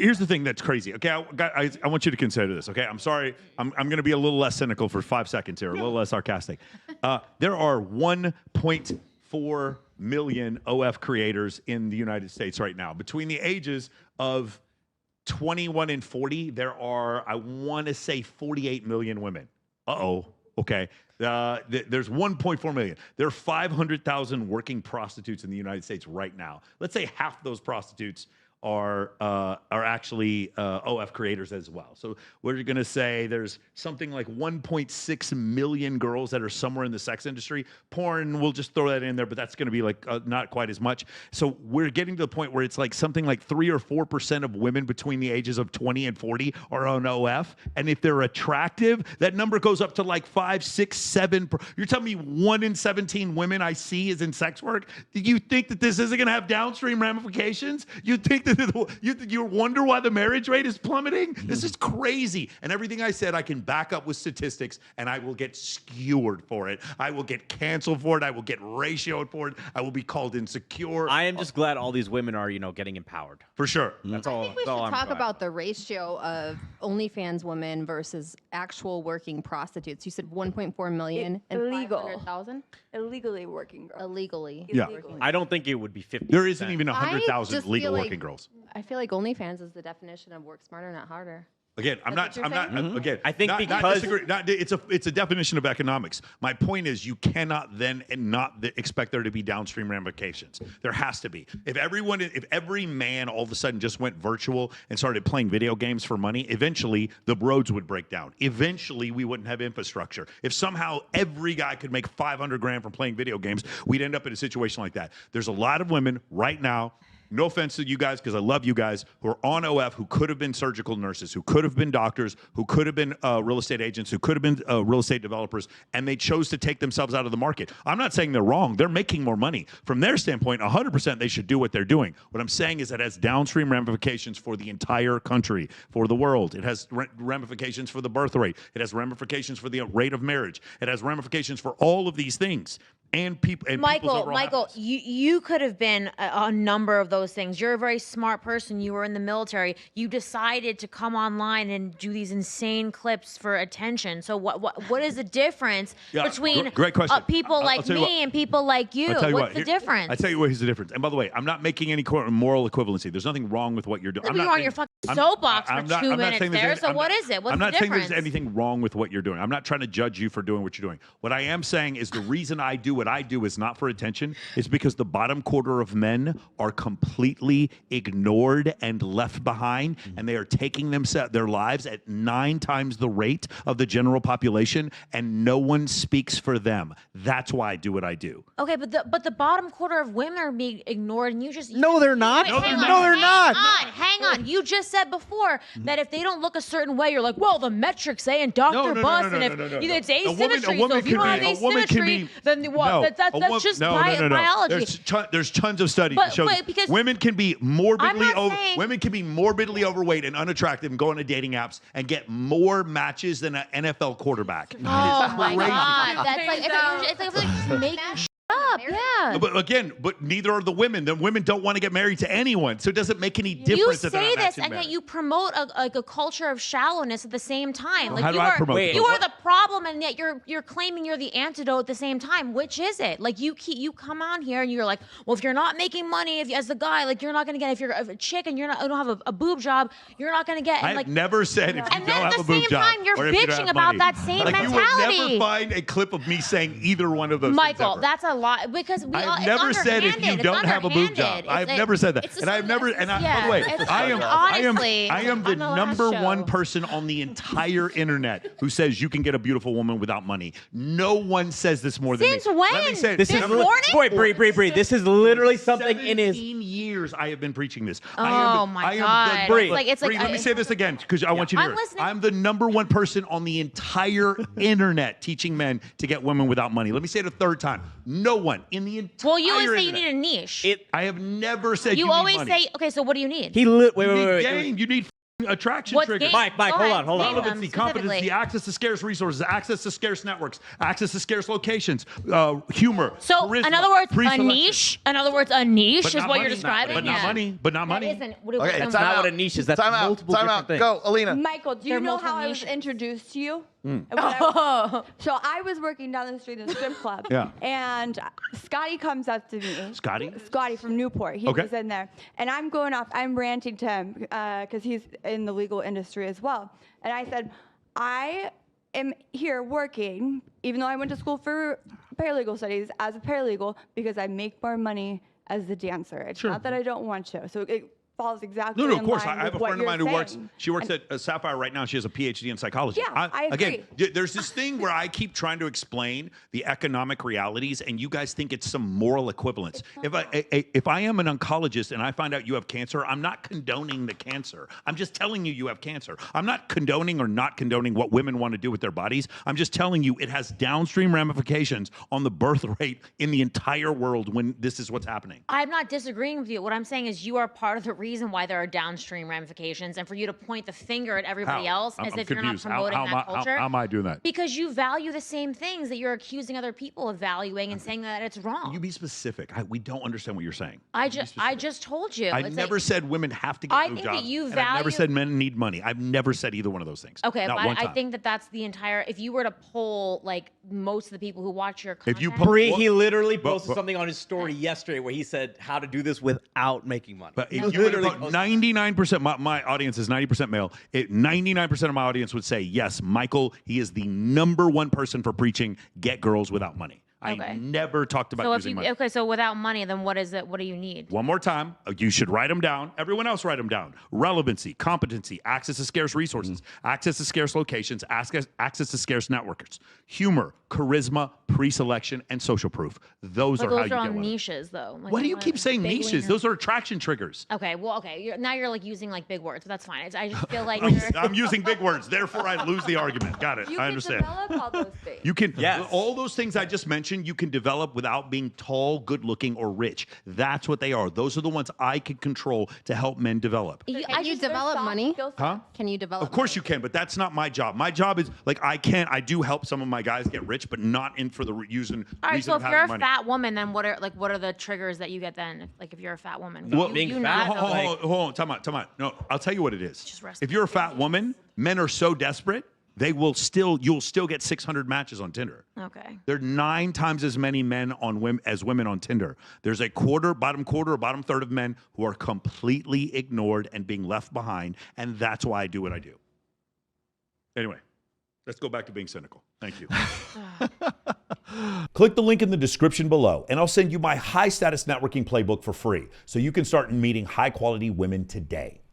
here's the thing that's crazy. Okay, I want you to consider this. Okay, I'm sorry. I'm going to be a little less cynical for 5 seconds here, a little less sarcastic. There are 1.4 million OF creators in the United States right now. Between the ages of 21 and 40, there are, I want to say, 48 million women. Okay. There's 1.4 million. There are 500,000 working prostitutes in the United States right now. Let's say half those prostitutes are actually OF creators as well. So we're going to say there's something like 1.6 million girls that are somewhere in the sex industry. Porn, we'll just throw that in there, but that's going to be like not quite as much. So we're getting to the point where it's like something like 3 or 4% of women between the ages of 20 and 40 are on OF. And if they're attractive, that number goes up to like 5, 6, 7. You're telling me 1 in 17 women I see is in sex work? Do you think that this isn't going to have downstream ramifications? You think that you wonder why the marriage rate is plummeting? This is crazy. And everything I said, I can back up with statistics, and I will get skewered for it. I will get canceled for it. I will get ratioed for it. I will be called insecure. I am just glad all these women are, getting empowered. For sure. That's all. I think we should talk about the ratio of OnlyFans women versus actual working prostitutes. You said 1.4 million and 500,000? Illegally working girls. Illegally. Yeah. I don't think it would be 50. There isn't even I 100,000 just legal feel like- working girls. I feel like OnlyFans is the definition of work smarter, not harder. Again, I'm not. Again, I think not because- disagree, it's a definition of economics. My point is, you cannot then and not expect there to be downstream ramifications. There has to be. If every man all of a sudden just went virtual and started playing video games for money, eventually the roads would break down. Eventually, we wouldn't have infrastructure. If somehow every guy could make 500 grand from playing video games, we'd end up in a situation like that. There's a lot of women right now. No offense to you guys, because I love you guys, who are on OF, who could have been surgical nurses, who could have been doctors, who could have been real estate agents, who could have been real estate developers, and they chose to take themselves out of the market. I'm not saying they're wrong. They're making more money. From their standpoint, 100% they should do what they're doing. What I'm saying is that it has downstream ramifications for the entire country, for the world. It has ramifications for the birth rate. It has ramifications for the rate of marriage. It has ramifications for all of these things. And people. And Michael, you could have been a number of those things. You're a very smart person. You were in the military. You decided to come online and do these insane clips for attention. So what is the difference between great question. People like me and people like you? What's the difference? I tell you what, here's the difference. And by the way, I'm not making any moral equivalency. There's nothing wrong with what you're doing. You're on your fucking soapbox for 2 minutes there. So what is it? What's the difference? I'm not saying there's anything wrong with what you're doing. I'm not trying to judge you for doing what you're doing. What I am saying is the reason I do what I do is not for attention. It's because the bottom quarter of men are completely ignored and left behind, and they are taking their lives at 9 times the rate of the general population, and no one speaks for them. That's why I do what I do. Okay, but the bottom quarter of women are being ignored, and you just No, they're not. Wait, No, they're not. Hang on. You just said before that if they don't look a certain way, you're like, well, the metrics say and Dr. Bus, and if it's asymmetry, so if you don't have asymmetry, then what? That's just biology. There's tons of studies that show because women can be morbidly overweight and unattractive and go on to dating apps and get more matches than an NFL quarterback. Oh my God, that's like it's like making up. Yeah. But neither are the women. The women don't want to get married to anyone, so it doesn't make any difference. You say this, and yet you promote a culture of shallowness at the same time. Like How do I promote it? You are the problem, and yet you're claiming you're the antidote at the same time. Which is it? Like you come on here and you're like, well, if you're not making money, as a guy, like you're not gonna get. If you're a chick and you don't have a boob job, you're not gonna get. And I've never said if you don't have a boob job. And then at the same time, you're bitching about that same mentality. You will never find a clip of me saying either one of those. Michael, that's a lot because I've never said if you don't have a boob job. I've never said that. And I've never. And by the way, I am the number one person on the entire internet who says you can get a beautiful woman without money. No one says this more than me. Since when? Let me say This morning? Boy, Bree. This is literally something in his. 17 years I have been preaching this. Oh my God! Bree, It's like let me say this again because I want you to hear. I'm the number one person on the entire internet teaching men to get women without money. Let me say it a third time. No one in the entire Well, you always say you internet. need a niche. I have never said You need always money. say, okay, so what do you need? Wait. Game. You need Attraction What's triggers. Mike, Go hold ahead, on, hold on. name them Relevancy, competency, specifically. access to scarce resources, access to scarce networks, access to scarce locations, humor. So, charisma, in other words, a pre-selection. niche. In other words, a niche But is not what you're money. describing. But not Yeah. money. But not That money. isn't. What Okay, what- time Not out. what a niche is. That's Time out. multiple Time different out. things. Go, Alina. Michael, do There you are know multiple how I was niches. introduced to you? Mm. So I was working down the street in a strip club. Yeah. And Scotty comes up to me. Scotty? Scotty from Newport. He Okay. was in there. And I'm going off, I'm ranting to him because he's in the legal industry as well. And I said, I am here working, even though I went to school for paralegal studies, as a paralegal, because I make more money as a dancer. It's Sure. not that I don't want to. So it falls exactly No, in of course. line I have with a what friend of mine you're who works. saying. She works at Sapphire right now. She has a PhD in psychology. Yeah, I Again, agree. there's this thing where I keep trying to explain the economic realities, and you guys think it's some moral equivalence. If I am an oncologist and I find out you have cancer, I'm not condoning the cancer. I'm just telling you have cancer. I'm not condoning or not condoning what women want to do with their bodies. I'm just telling you it has downstream ramifications on the birth rate in the entire world when this is what's happening. I'm not disagreeing with you. What I'm saying is you are part of the reason why there are downstream ramifications, and for you to point the finger at everybody How? else as I'm if you're not confused. promoting How that culture. am I doing that? Because you value the same things that you're accusing other people of valuing and saying that it's wrong. You be specific. We don't understand what you're saying. I You be just specific. told you. I It's never like, said women have to get I boob think that jobs. you and I've never value- said men need money. I've never said either one of those things. okay, Not but one I time. think that that's the entire. If you were to poll like most of the people who watch your content, If you Bree, Well, he literally but- posted something on his story yesterday where he said how to do this without making money. But He if you were to literally vote, posted- 99%, my audience is 90% male. 99% of my audience would say, yes, Michael, he is the number one person for preaching get girls without money. I Okay. never talked about so if using you money. okay, so without money, then what is it? What do you need? One more time, you should write them down. Everyone else write them down. Relevancy, competency, access to scarce resources, access to scarce locations, access to scarce networkers, humor, charisma, pre-selection, and social proof. Those But are how those you are get all women. niches, though. Like, Why do you keep saying big niches? winners. Those are attraction triggers. Okay, well, okay. Now you're like using like big words, but that's fine. I just feel like I'm using big words, therefore I lose the argument. Got it. You I can understand. develop all those things. You can Yes. all those things I just mentioned, you can develop without being tall, good looking, or rich. That's what they are. Those are the ones I can control to help men develop. Can you just- develop soft money? skills. Huh? Can you develop? Of course you can, but that's not my job. My job is like I do help some of my guys get rich, but not in for the reason all right. reason So of if you're a having money. fat woman, then what are the triggers that you get then? If you're a fat woman, Well, You- being you fat, not- Hold on, time out. No, I'll tell you what it is. Just rest If you're a fat woman, men are so desperate, you'll still get 600 matches on Tinder. Okay. There are 9 times as many men on women as women on Tinder. There's a bottom quarter, or bottom third of men who are completely ignored and being left behind, and that's why I do what I do. Anyway, let's go back to being cynical. Thank you. Click the link in the description below, and I'll send you my high status networking playbook for free so you can start meeting high quality women today.